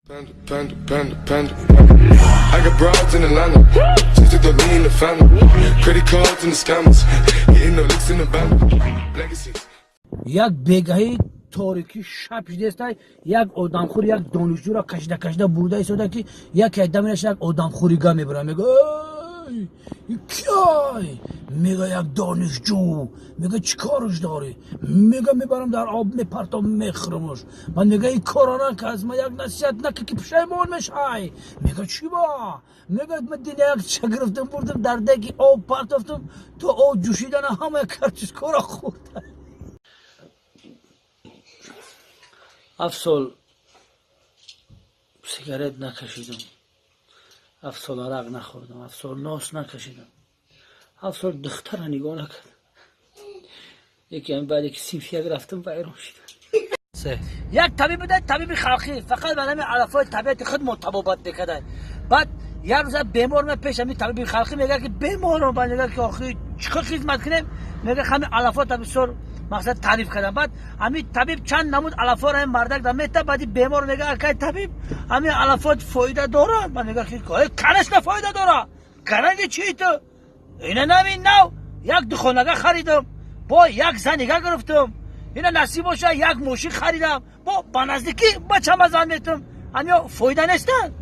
Panda. I got broads in Atlanta. Just to throw me in the family. Credit cards and the scammers. Hitting the licks in the band. Legacies. یک بگاهی تاریکی شب شده یک آدمخور یک دانشجو را کشیده برده ایستاده که یک ادمش یک آدمخوریگا میبره میگه ای کیای میگه یک دانشجو میگه چیکارش داری میگه میبرم در آب میپرتم میخرمش من میگه این کرونا که از من یک نصیحت نکه که پشیمون میشه میگه چی با میگه من دیگه یک چه گرفتم بردم در دکی آب پرتفتم تو آب جوشیدن همه کرچیز کارا خورده افسال سیگارت نکشیدم افسال عرق نخوردم افسال ناس نکشیدم افسال دختر نگاه نکردم یکی هم بعد که سیمفیه رفتم ویران شدم یک طبیب بوده طبیب خلقی فقط برای علفای طبیعت خود مطابقت بکده بعد یک روز بیمار من پیش همین طبیب خلقی میگه که بیمارم من میگه که آخه چیکار خدمت کنیم میگه همین علفات بسیار مقصد تعریف کردم بعد همین طبیب چند نمود علفا را مردک داد میته بعدی بیمار میگه اکای طبیب همین علفات فایده داره من میگه که کنش نه فایده داره کننگ چی تو اینا نمین نو یک دخونگه خریدم با یک زنیگه گرفتم اینا نصیب باشه یک موشی خریدم با نزدیکی بچه مزان میتونم همین فایده نیستن